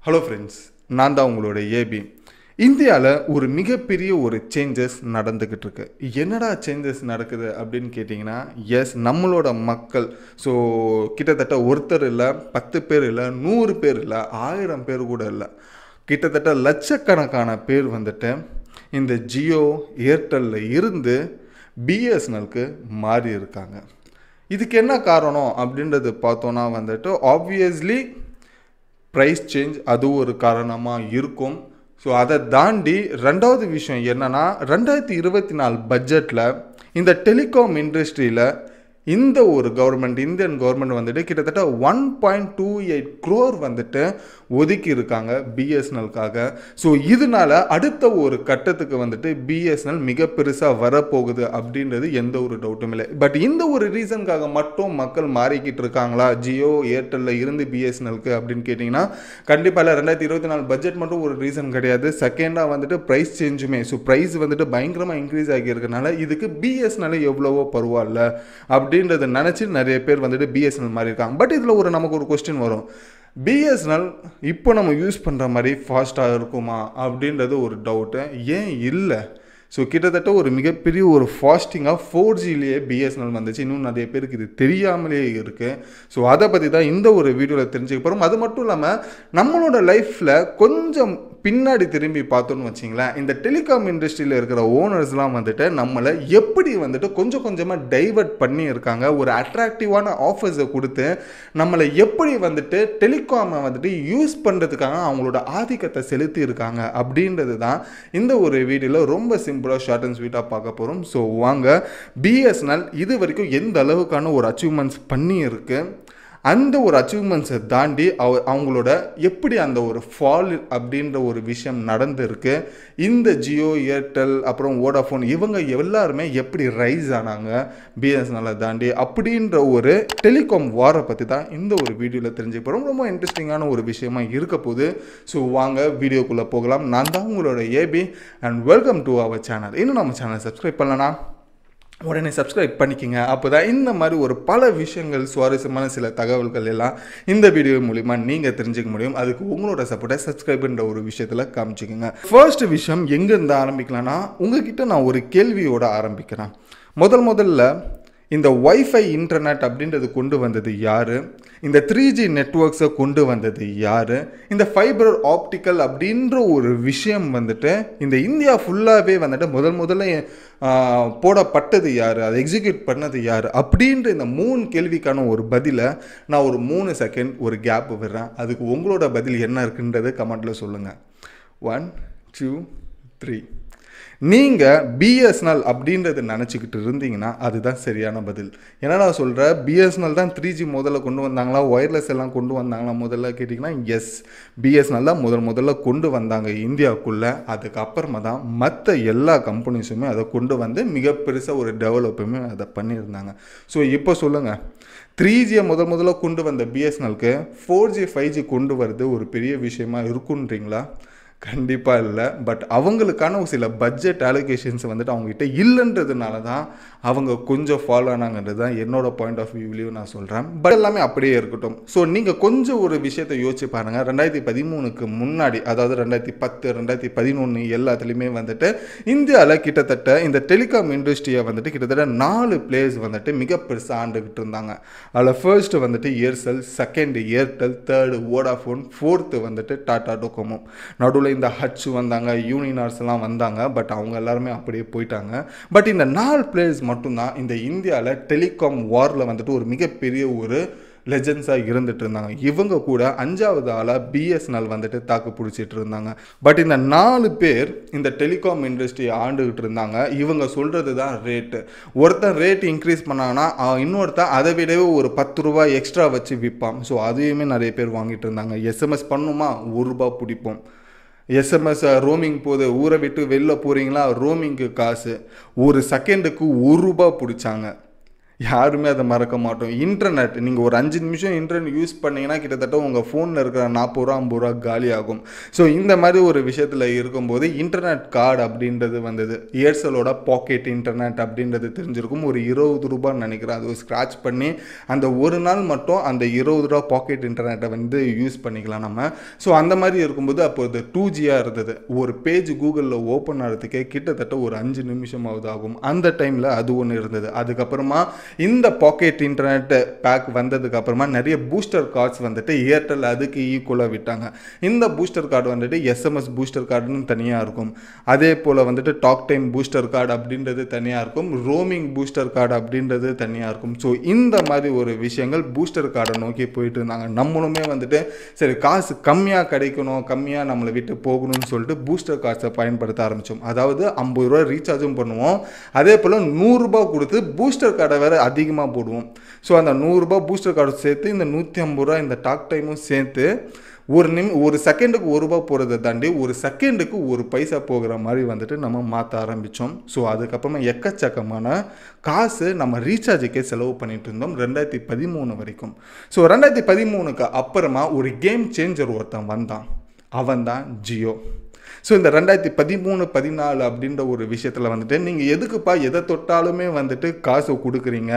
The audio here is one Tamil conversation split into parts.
ஹலோ ஃப்ரெண்ட்ஸ், நான் தான் உங்களோட ஏபி. இந்தியாவில் ஒரு மிகப்பெரிய ஒரு சேஞ்சஸ் நடந்துக்கிட்டு இருக்கு. என்னடா சேஞ்சஸ் நடக்குது அப்படின்னு கேட்டிங்கன்னா, எஸ், நம்மளோட மக்கள். ஸோ கிட்டத்தட்ட ஒருத்தர் இல்லை, 10 பேர் இல்லை, 100 பேர் இல்லை, 1000 பேர் கூட இல்லை, கிட்டத்தட்ட லட்சக்கணக்கான பேர் வந்துட்டு இந்த ஜியோ ஏர்டெல்லில் இருந்து பிஎஸ்என்எலுக்கு மாறி இருக்காங்க. இதுக்கு என்ன காரணம் அப்படின்றது பார்த்தோன்னா வந்துட்டு ஆப்வியஸ்லி ப்ரைஸ் சேஞ்ச் அது ஒரு காரணமாக இருக்கும். ஸோ அதை தாண்டி ரெண்டாவது விஷயம் என்னென்னா, 2024 பட்ஜெட்டில் இந்த டெலிகாம் இண்டஸ்ட்ரியில் இந்த ஒரு கவர்மெண்ட், இந்தியன் கவர்மெண்ட் வந்துட்டு கிட்டத்தட்ட 1.28 crore வந்துட்டு ஒதுக்கி இருக்காங்க பிஎஸ்என்எலுக்காக. ஸோ இதனால அடுத்த ஒரு கட்டத்துக்கு வந்துட்டு பிஎஸ்என்எல் மிக பெருசாக வரப்போகுது அப்படின்றது எந்த ஒரு டவுட்டும் இல்லை. பட் இந்த ஒரு ரீசனுக்காக மட்டும் மக்கள் மாறிக்கிட்டு இருக்காங்களா ஜியோ ஏர்டெல்லில் இருந்து பிஎஸ்என்எலுக்கு அப்படின்னு கேட்டிங்கன்னா கண்டிப்பாக இல்லை. 2024 பட்ஜெட் மட்டும் ஒரு ரீசன் கிடையாது. செகண்டாக வந்துட்டு ப்ரைஸ் சேஞ்சுமே. ஸோ ப்ரைஸ் வந்துட்டு பயங்கரமாக இன்க்ரீஸ் ஆகியிருக்கனால இதுக்கு பிஎஸ்என்எல் எவ்வளவோ பரவாயில்ல அப்படின்றத நினச்சி நிறைய பேர் வந்துட்டு பிஎஸ்என்எல் மாறி இருக்காங்க. பட் இதில் நமக்கு ஒரு கொஸ்டின் வரும், பிஎஸ்என்எல் இப்போ நம்ம யூஸ் பண்ணுற மாதிரி ஃபாஸ்ட்டாக இருக்குமா அப்படின்றது ஒரு டவுட்டு. ஏன் இல்லை? ஸோ கிட்டத்தட்ட ஒரு மிகப்பெரிய ஒரு ஃபாஸ்டிங்காக 4Gலேயே பிஎஸ்என்எல் வந்துச்சு. இன்னும் நிறைய பேருக்கு இது தெரியாமலே இருக்குது. ஸோ அதை பற்றி தான் இந்த ஒரு வீடியோவில் தெரிஞ்சுக்க போகிறோம். அது மட்டும் இல்லாமல் நம்மளோட லைஃப்பில் கொஞ்சம் பின்னாடி திரும்பி பார்த்தோன்னு வச்சிங்களேன், இந்த டெலிகாம் இண்டஸ்ட்ரியில் இருக்கிற ஓனர்ஸ்லாம் வந்துட்டு நம்மளை எப்படி வந்துட்டு கொஞ்சம் கொஞ்சமாக டைவர்ட் பண்ணி இருக்காங்க, ஒரு அட்ராக்டிவான ஆஃபர்ஸை கொடுத்து நம்மளை எப்படி வந்துட்டு டெலிகாமை வந்துட்டு யூஸ் பண்ணுறதுக்காக அவங்களோட ஆதிக்கத்தை செலுத்தி இருக்காங்க அப்படின்றது தான் இந்த ஒரு வீடியோவில் ரொம்ப சிம்பிளாக ஷார்ட் அண்ட் ஸ்வீட்டாக பார்க்க போகிறோம். ஸோ வாங்க, பிஎஸ்என்எல் இது வரைக்கும் எந்த அளவுக்கான ஒரு அச்சீவ்மெண்ட்ஸ் பண்ணி இருக்கு, அந்த ஒரு அச்சீவ்மெண்ட்ஸை தாண்டி அவங்களோட எப்படி அந்த ஒரு ஃபால் அப்படின்ற ஒரு விஷயம் நடந்திருக்கு, இந்த ஜியோ ஏர்டெல் அப்புறம் வோடாஃபோன் இவங்க எல்லாருமே எப்படி ரைஸ் ஆனாங்க பிஎஸ்என்எல்லை தாண்டி அப்படின்ற ஒரு டெலிகாம் வாரை பற்றி தான் இந்த ஒரு வீடியோவில் தெரிஞ்சுக்க போகிறோம். ரொம்ப இன்ட்ரெஸ்டிங்கான ஒரு விஷயமா இருக்க போகுது. ஸோ வாங்க வீடியோக்குள்ளே போகலாம். நான் தான் உங்களோட AP and welcome to our channel. இன்னும் நம்ம சேனலை சப்ஸ்கிரைப் பண்ணலனா உடனே சப்ஸ்கிரைப் பண்ணிக்கோங்க. அப்போ தான் இந்த மாதிரி ஒரு பல விஷயங்கள், சுவாரஸ்யமான சில தகவல்கள் எல்லாம் இந்த வீடியோ மூலிமா நீங்கள் தெரிஞ்சுக்க முடியும். அதுக்கு உங்களோட சப்போர்ட்டை சப்ஸ்கிரைப்ன்ற ஒரு விஷயத்தில் காமிச்சிக்கோங்க. ஃபர்ஸ்ட் விஷயம் எங்கேருந்து ஆரம்பிக்கலாம்னா, உங்ககிட்ட நான் ஒரு கேள்வியோட ஆரம்பிக்கிறேன். முதல்ல இந்த வைஃபை இன்டர்நெட் அப்படின்றது கொண்டு வந்தது யார்? இந்த 3G நெட்வொர்க்ஸை கொண்டு வந்தது யார்? இந்த ஃபைபர் ஆப்டிக்கல் அப்படின்ற ஒரு விஷயம் வந்துட்டு இந்த இந்தியா ஃபுல்லாகவே வந்துட்டு முதல்ல போடப்பட்டது யார், அதை எக்ஸிக்யூட் பண்ணது யார் அப்படின்ற இந்த 3 கேள்விக்கான ஒரு பதிலை நான் ஒரு 3 செகண்ட் ஒரு கேப் விடுறேன். அதுக்கு உங்களோட பதில் என்ன இருக்குன்றது கமெண்ட்டில் சொல்லுங்கள். 1 2 3. நீங்கள் பிஎஸ்என்எல் அப்படின்றது நினச்சிக்கிட்டு இருந்தீங்கன்னா அதுதான் சரியான பதில். ஏன்னா நான் சொல்கிறேன், பிஎஸ்என்எல் தான் 3G முதல்ல கொண்டு வந்தாங்களா, ஒயர்லெஸ் எல்லாம் கொண்டு வந்தாங்களா முதல்ல கேட்டிங்கன்னா எஸ், பிஎஸ்என்எல் தான் முதல்ல கொண்டு வந்தாங்க இந்தியாவுக்குள்ளே. அதுக்கப்புறமா தான் மற்ற எல்லா கம்பெனிஸுமே அதை கொண்டு வந்து மிக பெருசாக ஒரு டெவலப்புமே அதை பண்ணியிருந்தாங்க. ஸோ இப்போ சொல்லுங்கள், 3Gயை முதல்ல கொண்டு வந்த பிஎஸ்என்எலுக்கு 4G 5G கொண்டு வரது ஒரு பெரிய விஷயமா இருக்குன்றீங்களா? கண்டிப்பாக இல்லை. பட் அவங்களுக்கான ஒரு சில பட்ஜெட் அலோகேஷன்ஸ் வந்துட்டு அவங்ககிட்ட இல்லைன்றதுனால தான் அவங்க கொஞ்சம் ஃபாலோ ஆனாங்கன்றது தான் என்னோட பாயிண்ட் ஆஃப் வியூவிலையும் நான் சொல்கிறேன். பட் எல்லாமே அப்படியே இருக்கட்டும். ஸோ நீங்கள் கொஞ்சம் ஒரு விஷயத்தை யோசிச்சு பாருங்கள். 2013க்கு முன்னாடி, அதாவது 2010 2011 எல்லாத்துலேயுமே வந்துட்டு இந்தியாவில் கிட்டத்தட்ட இந்த டெலிகாம் இண்டஸ்ட்ரியை வந்துட்டு கிட்டத்தட்ட 4 பிளேயர்ஸ் வந்துட்டு மிக பெருசாக ஆண்டுகிட்டு இருந்தாங்க. அதில் ஃபர்ஸ்ட் வந்துட்டு Aircel, second Airtel, third Vodafone, fourth வந்துட்டு டாடா டோகோமோ. நடுவில் இந்த ஹட்ச் வந்தாங்க, யூனினார்ஸ்லாம் வந்தாங்க. பட் அவங்க எல்லாருமே அப்படியே போயிட்டாங்க. பட் இந்த 4 பிளேயர்ஸ் மட்டும்தான் இந்த இந்தியாவில் டெலிகாம் வாரில் வந்துட்டு ஒரு மிகப்பெரிய ஒரு லெஜெண்ட்ஸாக இருந்துட்டு இருந்தாங்க. இவங்க கூட 5வது ஆளாக பிஎஸ்என்எல் வந்துட்டு தாக்கு பிடிச்சிட்டு இருந்தாங்க. பட் இந்த 4 பேர் இந்த டெலிகாம் இண்டஸ்ட்ரியை ஆண்டுகிட்டு இருந்தாங்க. இவங்க சொல்கிறது தான் ரேட்டு. ஒருத்தன் ரேட் இன்க்ரீஸ் பண்ணாங்கன்னா இன்னொருத்தன் அதை விடவே ஒரு 10 ரூபாய் எக்ஸ்ட்ரா வச்சு விற்பான். ஸோ அதையுமே நிறைய பேர் வாங்கிட்டு இருந்தாங்க. எஸ்எம்எஸ் பண்ணுமா, 1 ரூபா பிடிப்போம். எஸ்எம்எஸ் ரோமிங் போது, ஊரை விட்டு வெளில போகிறீங்களா, ரோமிங்கு காசு 1 செகண்டுக்கு 1 ரூபா பிடிச்சாங்க. யாருமே அதை மறக்க மாட்டோம். இன்டர்நெட் நீங்கள் ஒரு 5 நிமிஷம் இன்டர்நெட் யூஸ் பண்ணிங்கன்னா கிட்டத்தட்ட உங்கள் ஃபோனில் இருக்கிற 40 ரூபா 50 ரூபா காலி ஆகும். ஸோ இந்த மாதிரி ஒரு விஷயத்தில் இருக்கும்போது இன்டர்நெட் கார்டு அப்படின்றது வந்தது. ஏர்செலோட பாக்கெட் இன்டர்நெட் அப்படின்றது தெரிஞ்சிருக்கும். ஒரு 20 ரூபான்னு நினைக்கிறேன். அது ஸ்க்ராட்ச் பண்ணி அந்த ஒரு நாள் மட்டும் அந்த 20 ரூபா பாக்கெட் இன்டர்நெட்டை வந்து யூஸ் பண்ணிக்கலாம் நம்ம. ஸோ அந்த மாதிரி இருக்கும்போது அப்போ இது 2Gயாக இருந்தது. ஒரு பேஜ் கூகுளில் ஓப்பன் ஆகிறதுக்கே கிட்டத்தட்ட ஒரு 5 நிமிஷமாவது ஆகும். அந்த டைமில் அது ஒன்று இருந்தது. அதுக்கப்புறமா இந்த பாக்கெட் இன்டர்நெட் பேக் வந்ததுக்கு அப்புறமா நிறைய பூஸ்டர் கார்ட்ஸ் வந்துட்டு ஏர்டெல் அதுக்கு ஈக்குவலாக விட்டாங்க. இந்த பூஸ்டர் கார்டு வந்துட்டு எஸ்எம்எஸ் பூஸ்டர் கார்டுன்னு தனியாக இருக்கும். அதே போல் வந்துட்டு டாக் டைம் பூஸ்டர் கார்டு அப்படின்றது தனியாக இருக்கும். ரோமிங் பூஸ்டர் கார்டு அப்படின்றது தனியாக இருக்கும். ஸோ இந்த மாதிரி ஒரு விஷயங்கள் பூஸ்டர் கார்டை நோக்கி போயிட்டு இருந்தாங்க. நம்மளுமே வந்துட்டு சரி காசு கம்மியாக கிடைக்கணும், கம்மியாக நம்மளை விட்டு போகணும்னு சொல்லிட்டு பூஸ்டர் கார்ட்ஸை பயன்படுத்த ஆரம்பித்தோம். அதாவது 50 ரூபா ரீசார்ஜும் பண்ணுவோம். அதே போல் 100 ரூபா கொடுத்து பூஸ்டர் கார்டை வேறு அதிகமாக போடுவோம். ஸோ அந்த 100 ரூபா பூஸ்டர் கார்டு சேர்த்து இந்த 150 ரூபா இந்த டாக் டைமும் சேர்த்து ஒரு செகண்டுக்கு 1 ரூபா போகிறத தாண்டி ஒரு செகண்டுக்கு 1 பைசா போகிற மாதிரி வந்துட்டு நம்ம மாற்ற ஆரம்பித்தோம். ஸோ அதுக்கப்புறமா எக்கச்சக்கமான காசு நம்ம ரீசார்ஜுக்கே செலவு பண்ணிட்டு இருந்தோம் 2013 வரைக்கும். ஸோ 2013க்கு அப்புறமா ஒரு கேம் சேஞ்சர் ஒருத்தன் வந்தான். அவன் தான் ஜியோ. ஸோ இந்த 2013-14 அப்படின்ற ஒரு விஷயத்தில் வந்துட்டு நீங்கள் எதுக்குப்பா எதை தொட்டாலுமே வந்துட்டு காசு கொடுக்குறீங்க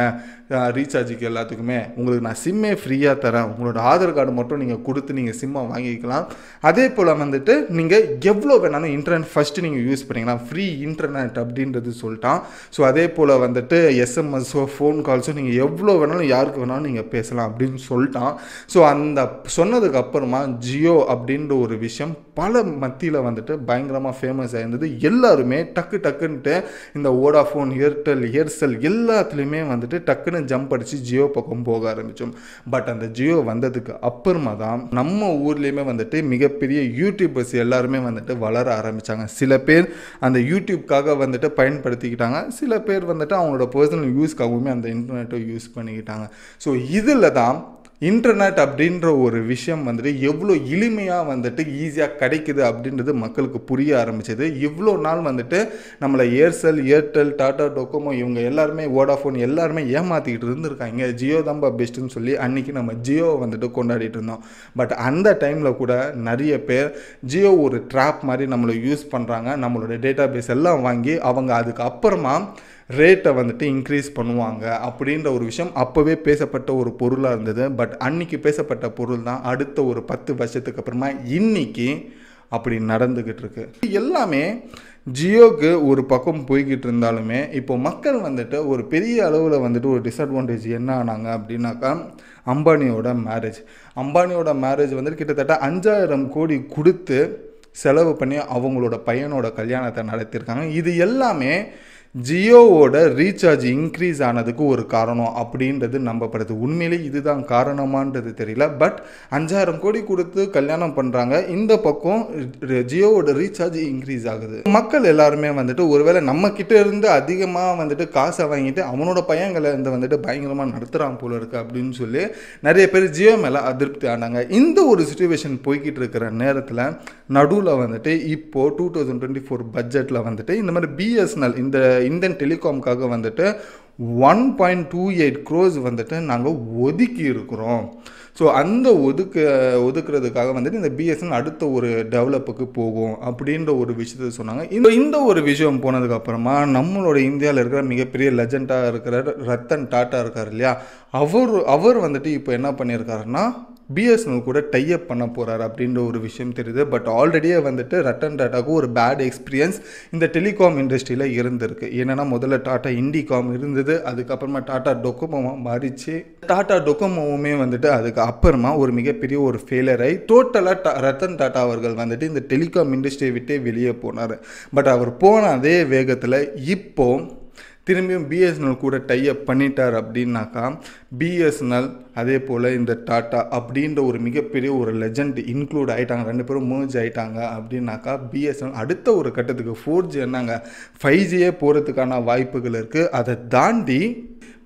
ரீசார்ஜுக்கு எல்லாத்துக்குமே, உங்களுக்கு நான் சிம்மே ஃப்ரீயாக தரேன், உங்களோட ஆதார் கார்டு மட்டும் நீங்கள் கொடுத்து நீங்கள் சிம்மை வாங்கிக்கலாம். அதே போல் வந்துட்டு நீங்கள் எவ்வளோ வேணாலும் இன்டர்நெட் ஃபஸ்ட்டு நீங்கள் யூஸ் பண்ணிக்கலாம், ஃப்ரீ இன்டர்நெட் அப்படின்றது சொல்லிட்டான். ஸோ அதே போல் வந்துட்டு எஸ்எம்எஸோ ஃபோன் கால்ஸோ நீங்கள் எவ்வளோ வேணாலும் யாருக்கு வேணாலும் நீங்கள் பேசலாம் அப்படின்னு சொல்லிட்டான். ஸோ அந்த சொன்னதுக்கு அப்புறமா ஜியோ அப்படின்ற ஒரு விஷயம் பல மத்தியில் வந்துட்டு பயங்கரமாக ஃபேமஸ் ஆயிருந்தது. எல்லாருமே டக்குன்ட்டு இந்த வோடாஃபோன், ஏர்செல் எல்லாத்துலேயுமே வந்துட்டு டக்குன்னு ஜம்ப் அடித்து ஜியோ பக்கம் போக ஆரம்பித்தோம். பட் அந்த ஜியோ வந்ததுக்கு அப்புறமா தான் நம்ம ஊர்லேயுமே வந்துட்டு மிகப்பெரிய யூடியூபர்ஸ் எல்லாருமே வந்துட்டு வளர ஆரம்பித்தாங்க. சில பேர் அந்த யூடியூப்காக வந்துட்டு பயன்படுத்திக்கிட்டாங்க, சில பேர் வந்துட்டு அவங்களோட பர்சனல் யூஸ்க்காகவுமே அந்த இன்டர்நெட்டை யூஸ் பண்ணிக்கிட்டாங்க. ஸோ இதில் தான் இன்டர்நெட் அப்படின்ற ஒரு விஷயம் வந்துட்டு எவ்வளோ எளிமையாக வந்துட்டு ஈஸியாக கிடைக்குது அப்படின்றது மக்களுக்கு புரிய ஆரம்பிச்சது. இவ்வளோ நாள் வந்துட்டு நம்மளை ஏர்டெல், டாடா டொக்கோமோ இவங்க எல்லாருமே, வோடாஃபோன் எல்லாருமே ஏமாற்றிக்கிட்டு இருந்திருக்காங்க. ஜியோ தான்பா பெஸ்ட்டுன்னு சொல்லி அன்றைக்கி நம்ம ஜியோவை வந்துட்டு கொண்டாடிட்டு இருந்தோம். பட் அந்த டைமில் கூட நிறைய பேர் ஜியோ ஒரு ட்ராப் மாதிரி நம்மளை யூஸ் பண்ணுறாங்க. நம்மளோட டேட்டா பேஸ் எல்லாம் வாங்கி அவங்க அதுக்கு அப்புறமா ரேட்டை வந்துட்டு இன்க்ரீஸ் பண்ணுவாங்க அப்படின்ற ஒரு விஷயம் அப்போவே பேசப்பட்ட ஒரு பொருளாக இருந்தது. பட் அன்றைக்கி பேசப்பட்ட பொருள் தான் அடுத்த ஒரு 10 வருஷத்துக்கு அப்புறமா இன்றைக்கி அப்படி நடந்துக்கிட்டு இருக்கு. எல்லாமே ஜியோக்கு ஒரு பக்கம் போய்கிட்டு இருந்தாலுமே இப்போ மக்கள் வந்துட்டு ஒரு பெரிய அளவில் வந்துட்டு ஒரு டிஸ்அட்வான்டேஜ் என்ன ஆனாங்க அப்படின்னாக்கா அம்பானியோட மேரேஜ் வந்துட்டு கிட்டத்தட்ட 5000 கோடி கொடுத்து செலவு பண்ணி அவங்களோட பையனோட கல்யாணத்தை நடத்தியிருக்காங்க. இது எல்லாமே ஜியோவோட ரீசார்ஜ் இன்க்ரீஸ் ஆனதுக்கு ஒரு காரணம் அப்படின்றது நம்பப்படுது. உண்மையிலே இதுதான் காரணமான்றது தெரியல. பட் 5000 கோடி கொடுத்து கல்யாணம் பண்ணுறாங்க, இந்த பக்கம் ஜியோவோட ரீசார்ஜ் இன்க்ரீஸ் ஆகுது. மக்கள் எல்லாருமே வந்துட்டு ஒருவேளை நம்ம கிட்ட இருந்து அதிகமாக வந்துட்டு காசை வாங்கிட்டு அவனோட பையன்களை இருந்து வந்துட்டு பயங்கரமாக நடத்துகிறான் போல இருக்கு அப்படின்னு சொல்லி நிறைய பேர் ஜியோ மேலே அதிருப்தி ஆனாங்க. இந்த ஒரு சிச்சுவேஷன் போய்கிட்டு இருக்கிற நேரத்தில் நடுவில் வந்துட்டு இப்போது 2024 பட்ஜெட்டில் வந்துட்டு இந்த மாதிரி பிஎஸ்என்எல் இந்த இந்தியன் டெலிகாம்காக வந்துட்டு 1.28 crores வந்துட்டு நாங்கள் ஒதுக்கி இருக்கிறோம். ஸோ அந்த ஒதுக்குறதுக்காக வந்துட்டு இந்த பிஎஸ்என்எல் அடுத்த ஒரு டெவலப்புக்கு போகும் அப்படின்ற ஒரு விஷயத்தை சொன்னாங்க. இந்த ஒரு விஷயம் போனதுக்கப்புறமா நம்மளோட இந்தியாவில் இருக்கிற மிகப்பெரிய லெஜெண்டாக இருக்கிற ரத்தன் டாட்டா இருக்கார் இல்லையா, அவர் வந்துட்டு இப்போ என்ன பண்ணியிருக்காருன்னா பிஎஸ்என்எல் கூட டைப் பண்ண போகிறார் அப்படின்ற ஒரு விஷயம் தெரியுது. பட் ஆல்ரெடியே வந்துட்டு ரத்தன் டாட்டாவுக்கு ஒரு பேட் எக்ஸ்பீரியன்ஸ் இந்த டெலிகாம் இண்டஸ்ட்ரியில் இருந்திருக்கு. ஏன்னா முதல்ல டாட்டா இண்டிகாம் இருந்தது, அதுக்கப்புறமா டாட்டா டொக்கோமோவாக மாறிச்சு. டாட்டா டொக்கோமோவுமே வந்துட்டு அதுக்கு அப்புறமா ஒரு மிகப்பெரிய ஒரு ஃபெயிலியர் ஆகி டோட்டலாக ரத்தன் டாட்டா அவர்கள் வந்துட்டு இந்த டெலிகாம் இண்டஸ்ட்ரியை விட்டே வெளியே போனார். பட் அவர் போன அதே வேகத்தில் இப்போ திரும்பியும் பிஎஸ்என்எல் கூட டைப் பண்ணிட்டார் அப்படின்னாக்கா பிஎஸ்என்எல் அதே போல் இந்த டாட்டா அப்படின்ற ஒரு மிகப்பெரிய ஒரு லெஜண்ட் இன்க்ளூட் ஆகிட்டாங்க, 2 பேரும் merge ஆகிட்டாங்க அப்படின்னாக்கா பிஎஸ்என்எல் அடுத்த ஒரு கட்டத்துக்கு 4G என்னங்க 5Gயே போகிறதுக்கான வாய்ப்புகள் இருக்குது. அதை தாண்டி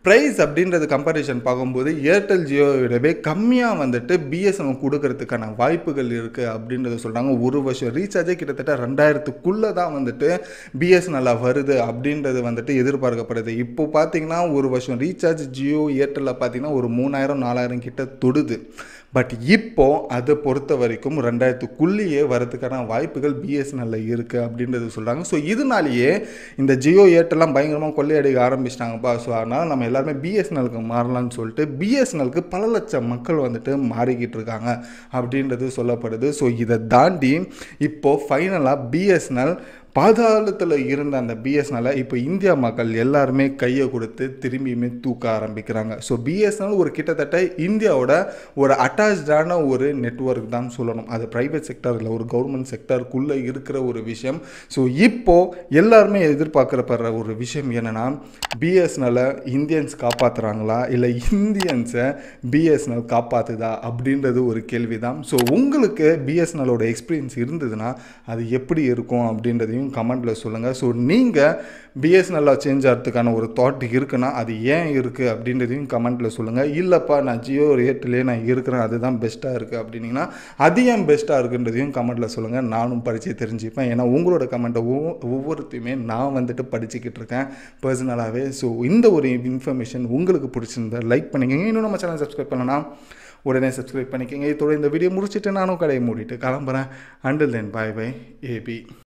ப்ரைஸ் அப்படின்றது கம்பேரிஷன் பார்க்கும்போது ஏர்டெல் ஜியோவிடவே கம்மியாக வந்துட்டு பிஎஸ்என்எல் கொடுக்கறதுக்கான வாய்ப்புகள் இருக்குது அப்படின்றத சொல்கிறாங்க. ஒரு வருஷம் ரீசார்ஜே கிட்டத்தட்ட 2000க்குள்ளே தான் வந்துட்டு பிஎஸ்என்எல் வருது அப்படின்றது வந்துட்டு எதிர்பார்க்கப்படுது. இப்போ பார்த்தீங்கன்னா ஒரு வருஷம் ரீசார்ஜ் ஜியோ ஏர்டெல்லில் பார்த்தீங்கன்னா ஒரு 3000-4000 கிட்ட தொடுது. பட் இப்போது அதை பொறுத்த வரைக்கும் 2000க்குள்ளேயே வரதுக்கான வாய்ப்புகள் பிஎஸ்என்எல்ல இருக்குது அப்படின்றது சொல்கிறாங்க. ஸோ இதனாலேயே இந்த ஜியோ ஏர்டெல்லாம் பயங்கரமாக கொள்ளையடிக்க ஆரம்பிச்சிட்டாங்கப்பா. ஸோ அதனால் நம்ம எல்லாருமே பிஎஸ்என்எலுக்கு மாறலான்னு சொல்லிட்டு பிஎஸ்என்எலுக்கு பல லட்சம் மக்கள் வந்துட்டு மாறிக்கிட்டு இருக்காங்க அப்படின்றது சொல்லப்படுது. ஸோ இதை தாண்டி இப்போது ஃபைனலாக பிஎஸ்என்எல் பாதாளத்தில் இருந்த அந்த பிஎஸ்என்எல்லை இப்போ இந்தியா மக்கள் எல்லாருமே கையை கொடுத்து திரும்பியுமே தூக்க ஆரம்பிக்கிறாங்க. ஸோ பிஎஸ்என்எல் ஒரு கிட்டத்தட்ட இந்தியாவோட ஒரு அட்டாச்சான ஒரு நெட்வொர்க் தான் சொல்லணும். அது ப்ரைவேட் செக்டரில் ஒரு கவர்மெண்ட் செக்டருக்குள்ளே இருக்கிற ஒரு விஷயம். ஸோ இப்போது எல்லாருமே எதிர்பார்க்கப்படுற ஒரு விஷயம் என்னென்னா, பிஎஸ்என்எல்லை இந்தியன்ஸ் காப்பாற்றுறாங்களா இல்லை இந்தியன்ஸை பிஎஸ்என்எல் காப்பாற்றுதா அப்படின்றது ஒரு கேள்வி தான். ஸோ உங்களுக்கு பிஎஸ்என்எலோட எக்ஸ்பீரியன்ஸ் இருந்ததுன்னா அது எப்படி இருக்கும் அப்படின்றதையும் கமெண்ட்டில் சொல்லுங்கள். ஸோ நீங்கள் பிஎஸ்என்எல்ல சேஞ்ச் ஆகிறதுக்கான ஒரு தாட் இருக்குன்னா அது ஏன் இருக்குது அப்படின்றதையும் கமெண்ட்டில் சொல்லுங்கள். இல்லைப்பா நான் ஜியோ ஏர்டெல்லே நான் இருக்கிறேன் அதுதான் பெஸ்ட்டாக இருக்குது அப்படின்னீங்கன்னா அது ஏன் பெஸ்ட்டாக இருக்குன்றதையும் கமெண்ட்டில் சொல்லுங்கள். நானும் படித்து தெரிஞ்சுப்பேன். ஏன்னா உங்களோட கமெண்ட்டை ஒவ்வொருத்தையுமே நான் வந்துட்டு படிச்சுக்கிட்டு இருக்கேன் பர்சனலாகவே. ஸோ இந்த ஒரு இன்ஃபர்மேஷன் உங்களுக்கு பிடிச்சிருந்தா லைக் பண்ணிக்கோங்க. இன்னும் நம்ம சேனல் சப்ஸ்கிரைப் பண்ணலன்னா உடனே சப்ஸ்கிரைப் பண்ணிக்கோங்க. இதோட இந்த வீடியோ முடிச்சுட்டு நானும் கடையை மூடிட்டு கிளம்புறேன். Until then bye bye AB.